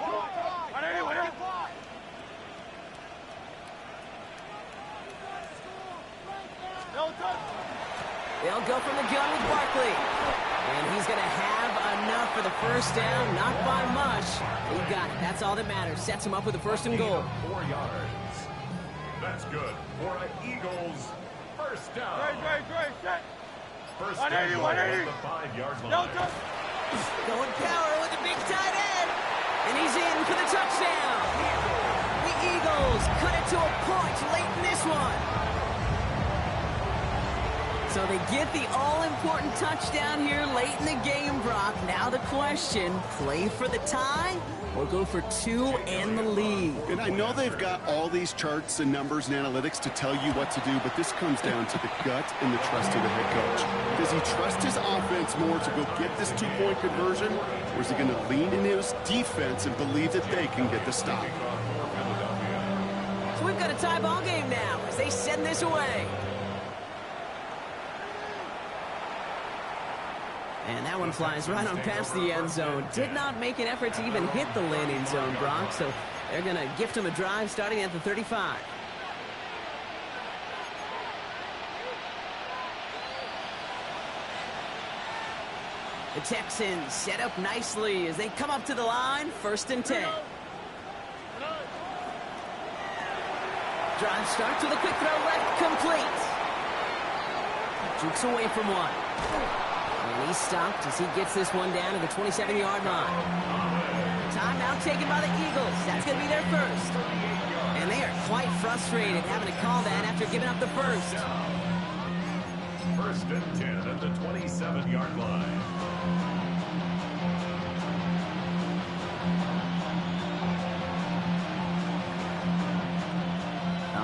No touch. They'll go from the gun with Barkley. And he's going to have enough for the first down. Not by much. He got it. That's all that matters. Sets him up with a first and goal. 4 yards. That's good for an Eagles first down. Great. First 180, and goal 180. at the 5-yard line. No touch. Going power with a big tight end. And he's in for the touchdown. The Eagles cut it to a point late in this one. So they get the all-important touchdown here late in the game, Brock. Now the question, play for the tie or go for 2 and the lead? And I know they've got all these charts and numbers and analytics to tell you what to do, but this comes down to the gut and the trust of the head coach. Does he trust his offense more to go get this 2-point conversion, or is he going to lean in his defense and believe that they can get the stop? So we've got a tie ball game now as they send this away. And that one flies right on past the end zone. Did not make an effort to even hit the landing zone, Brock. So they're going to gift him a drive starting at the 35. The Texans set up nicely as they come up to the line. First and 10. Drive starts with a quick throw left, complete. Jukes away from one. And he's stopped as he gets this one down to the 27-yard line. Timeout taken by the Eagles. That's going to be their first. And they are quite frustrated having to call that after giving up the first. First and 10 at the 27-yard line.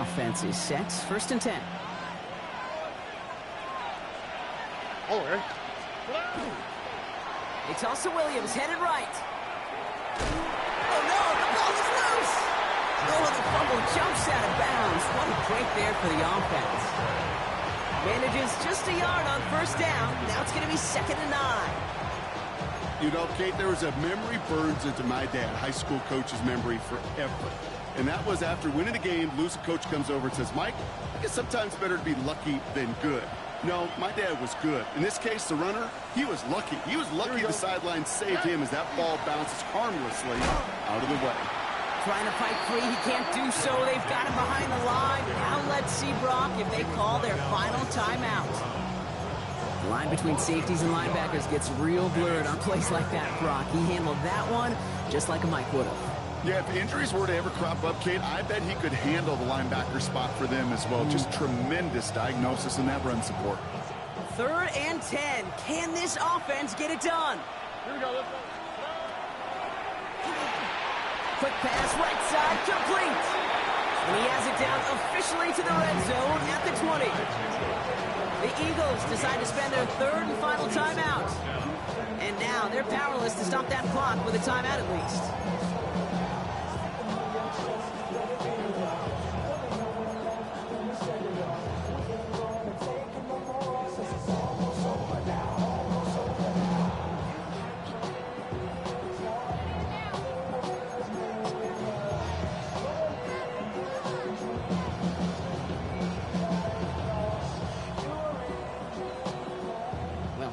Offense is set. First and 10. Over. They toss to Williams, headed right. Oh no, the ball is loose. Oh, the fumble jumps out of bounds. What a break there for the offense. Manages just a yard on first down. Now it's going to be 2nd and 9. You know, Kate, there was a memory burns into my dad, high school coach's memory forever. And that was after winning the game, losing coach comes over and says, Mike, I guess sometimes better to be lucky than good. No, my dad was good. In this case, the runner, he was lucky. He was lucky the sideline saved him as that ball bounces harmlessly out of the way. Trying to fight free, he can't do so. They've got him behind the line. Now let's see, Brock, if they call their final timeout. The line between safeties and linebackers gets real blurred on plays like that, Brock. He handled that one just like a Mike would have. Yeah, if injuries were to ever crop up, Kate, I bet he could handle the linebacker spot for them as well. Just tremendous diagnosis in that run support. 3rd and 10. Can this offense get it done? Here we go. Let's go. Quick pass, right side, complete. And he has it down officially to the red zone at the 20. The Eagles decide to spend their 3rd and final timeout. And now they're powerless to stop that clock with a timeout at least.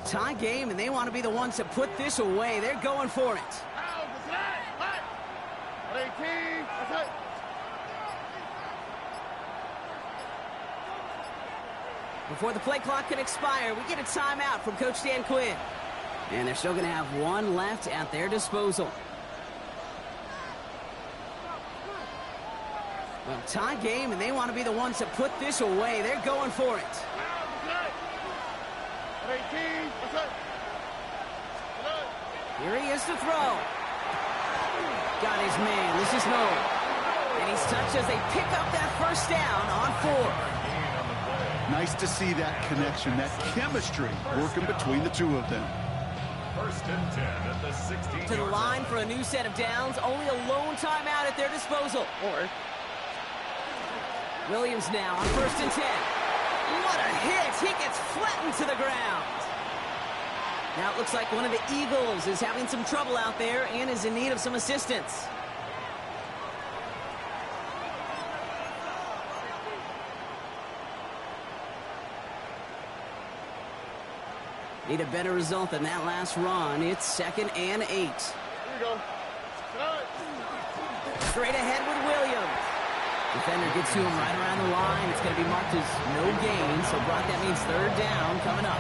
Tie game, and they want to be the ones to put this away. They're going for it. Before the play clock can expire, we get a timeout from Coach Dan Quinn. And they're still going to have one left at their disposal. Well, tie game, and they want to be the ones to put this away. They're going for it. Here he is to throw. Got his man. This is Noel. And he's touched as they pick up that first down on 4. Nice to see that connection, that chemistry working between the two of them. First and 10 at the 16. To the line for a new set of downs. Only a lone timeout at their disposal. Williams now on 1st and 10. What a hit! He gets flattened to the ground. Now it looks like one of the Eagles is having some trouble out there and is in need of some assistance. Need a better result than that last run. It's 2nd and 8. Here we go. Straight ahead with Williams. Defender gets to him right around the line. It's going to be marked as no gain, so Brock, that means third down coming up.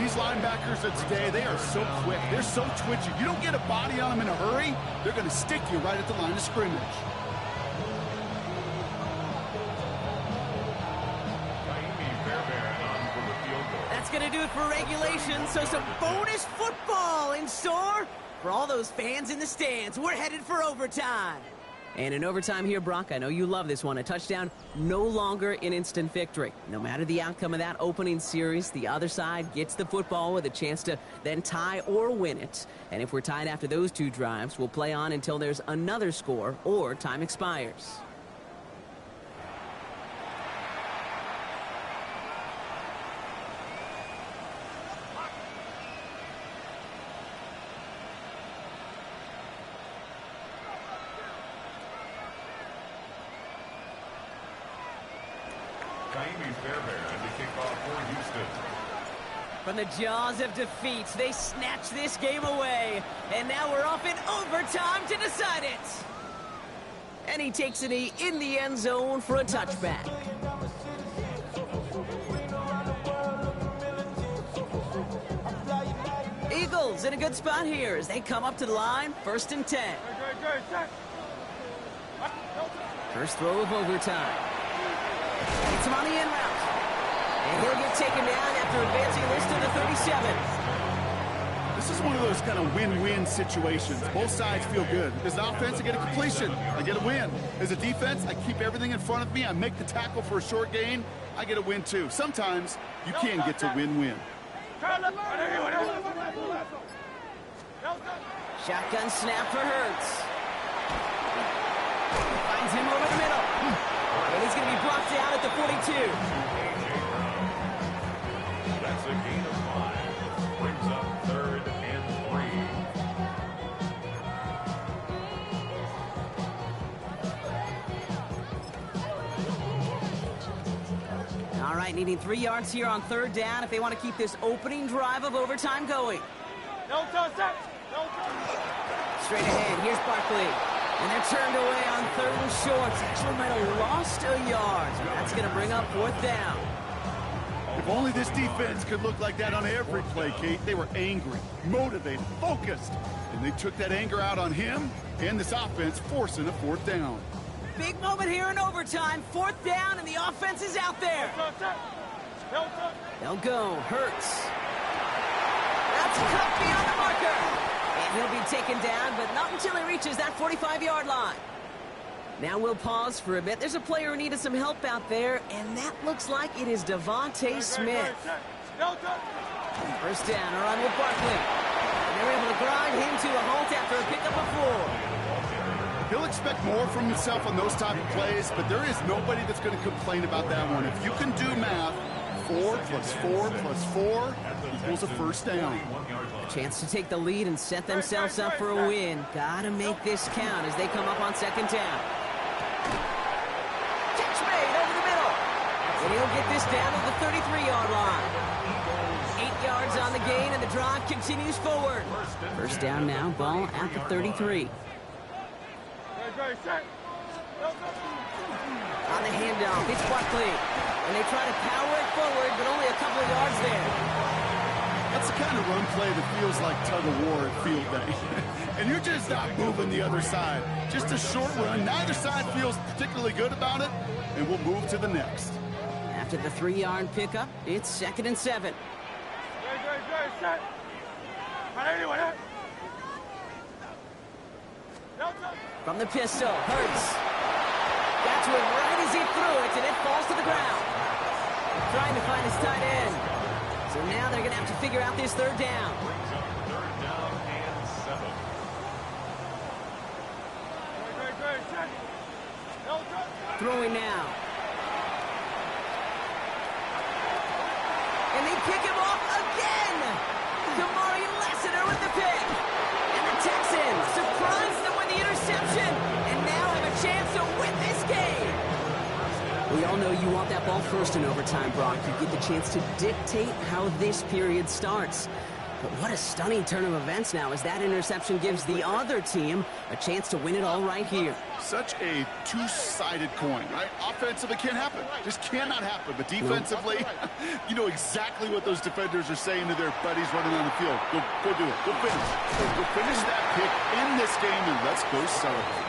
These linebackers of today, they are so quick. They're so twitchy. You don't get a body on them in a hurry, they're going to stick you right at the line of scrimmage. That's going to do it for regulation, so some bonus football in store for all those fans in the stands. We're headed for overtime. And in overtime here, Brock, I know you love this one. A touchdown, no longer an instant victory. No matter the outcome of that opening series, the other side gets the football with a chance to then tie or win it. And if we're tied after those two drives, we'll play on until there's another score or time expires. From the jaws of defeat, they snatch this game away. And now we're off in overtime to decide it. And he takes it in the end zone for a touchback. Eagles in a good spot here as they come up to the line, 1st and 10. First throw of overtime. Gets him on the in route. And he'll get taken down after advancing this to the 37. This is one of those kind of win-win situations. Both sides feel good. As an offense, I get a completion. I get a win. As a defense, I keep everything in front of me. I make the tackle for a short gain. I get a win, too. Sometimes you can get to win-win. Shotgun snap for Hurts. Finds him over the middle. And he's going to be brought down at the 42. That's a gain of 5. Brings up 3rd and 3. All right, needing 3 yards here on 3rd down if they want to keep this opening drive of overtime going. Straight ahead, here's Barkley. And they're turned away on 3rd and short. Actually might have lost a yard. So that's going to bring up 4th down. If only this defense could look like that on every play, Kate. They were angry, motivated, focused. And they took that anger out on him and this offense, forcing a 4th down. Big moment here in overtime. 4th down, and the offense is out there. They'll go. Hurts. That's cut beyond the marker. And he'll be taken down, but not until he reaches that 45-yard line. Now we'll pause for a bit. There's a player who needed some help out there, and that looks like it is Devontae Smith. 1st down, a run with Barkley. And they're able to grind him to a halt after a pickup of 4. He'll expect more from himself on those type of plays, but there is nobody that's going to complain about that one. If you can do math, 4 plus 4 plus 4 equals a 1st down. A chance to take the lead and set themselves up for a win. Gotta make this count as they come up on 2nd down. Catch made over the middle. And he'll get this down to the 33-yard line. 8 yards on the gain, and the drive continues forward. 1st down now, ball at the 33. On the handoff, it's Barkley. And they try to power it forward, but only a couple of yards there. That's the kind of run play that feels like tug-of-war at field day. And you're just not moving the other side. Just a short run. Neither side feels particularly good about it, and we'll move to the next. After the 3-yard pickup, it's 2nd and 7. From the pistol, Hurts. Got to it right as he threw it, and it falls to the ground. Trying to find his tight end. So now they're going to have to figure out this 3rd down. Brings up 3rd down and 7. Throwing now. And they pick him off again. Damari Lessiter with the pick. And the Texans surprise them with the interception. And now have a chance to win this game. We all know you want that ball first in overtime, Brock. You get the chance to dictate how this period starts. But what a stunning turn of events now, as that interception gives the other team a chance to win it all right here. Such a two-sided coin, right? Offensively can't happen. Just cannot happen. But defensively, you know exactly what those defenders are saying to their buddies running on the field. Go do it. Go finish. Go finish that pick in this game, and let's go celebrate.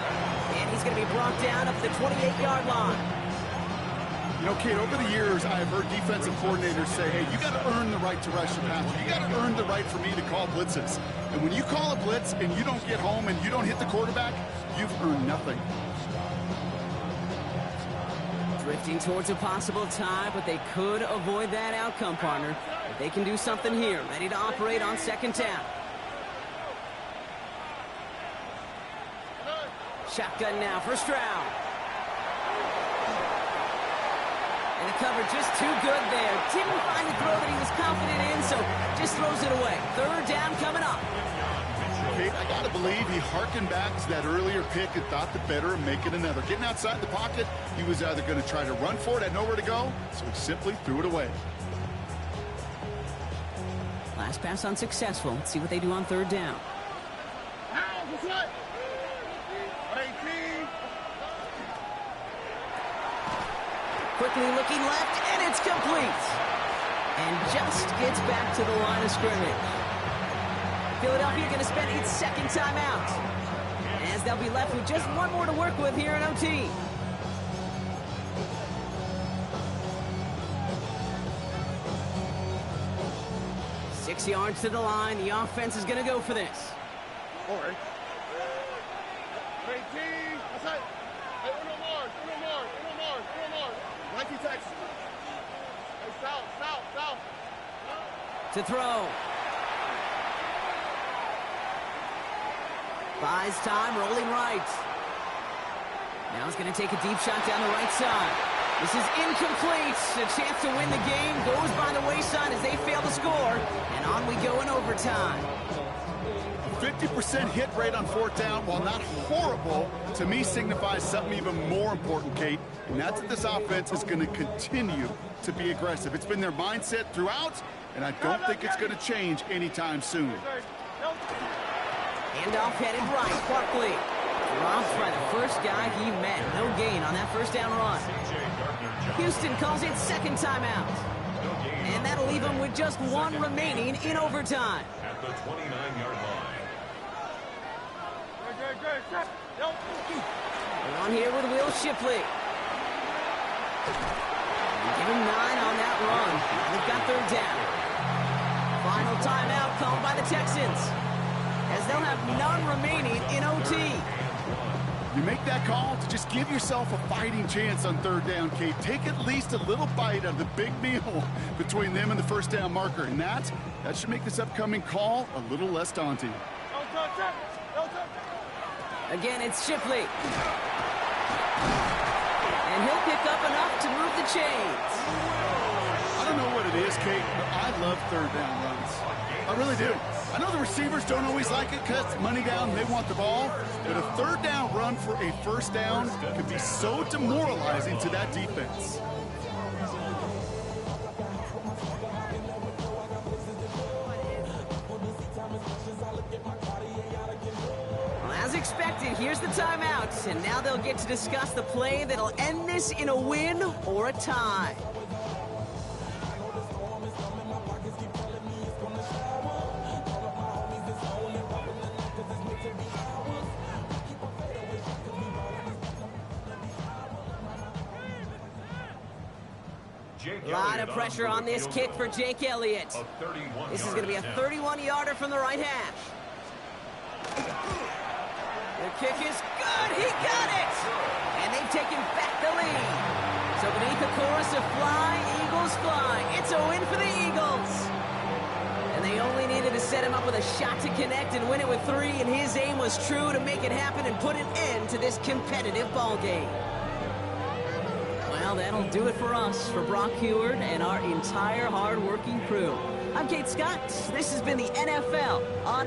And he's going to be brought down up the 28-yard line. You know, Kate, over the years, I have heard defensive coordinators say, hey, you got to earn the right to rush your passer. You got to earn the right for me to call blitzes. And when you call a blitz and you don't get home and you don't hit the quarterback, you've earned nothing. Drifting towards a possible tie, but they could avoid that outcome, partner. But they can do something here. Ready to operate on second down. Shotgun now, first round. And the cover just too good there. Didn't find the throw that he was confident in, so just throws it away. Third down coming up. Okay, I got to believe he harkened back to that earlier pick and thought the better and make it another. Getting outside the pocket, he was either going to try to run for it, had nowhere to go, so he simply threw it away. Last pass unsuccessful. Let's see what they do on third down. Quickly looking left, and it's complete. And just gets back to the line of scrimmage. Philadelphia going to spend its second timeout, as they'll be left with just one more to work with here in OT. Six yards to the line. The offense is going to go for this. To throw. Buys time, rolling right. Now he's going to take a deep shot down the right side. This is incomplete. A chance to win the game goes by the wayside as they fail to score. And on we go in overtime. 50% hit rate on fourth down, while not horrible, to me signifies something even more important, Kate, and that's that this offense is going to continue to be aggressive. It's been their mindset throughout, and I don't think it's going to change anytime soon. Handoff headed right. Barkley dropped by the first guy he met. No gain on that first down run. Houston calls it second timeout. And that'll leave him with just one remaining in overtime. At the 29-yard line. We're on here with Will Shipley. Give him 9 on that run. And they've got third down. Final timeout called by the Texans, as they'll have none remaining in OT. You make that call to just give yourself a fighting chance on third down, Kate. Take at least a little bite of the big meal between them and the first down marker, and that should make this upcoming call a little less daunting. Again, it's Shipley. And he'll pick up enough to move the chains. I don't know what it is, Kate, but I love third down runs. I really do. I know the receivers don't always like it because money down, they want the ball, but a third down run for a first down can be so demoralizing to that defense. Well, as expected, here's the timeout, and now they'll get to discuss the play that'll end this in a win or a tie. A lot of pressure on this kick for Jake Elliott. This is going to be a 31-yarder from the right hash. The kick is good. He got it. And they've taken back the lead. So beneath the chorus of Fly, Eagles Fly, it's a win for the Eagles. And they only needed to set him up with a shot to connect and win it with 3, and his aim was true to make it happen and put an end to this competitive ball game. Well, that'll do it for us, for Brock Heward and our entire hard-working crew. I'm Kate Scott. This has been the NFL on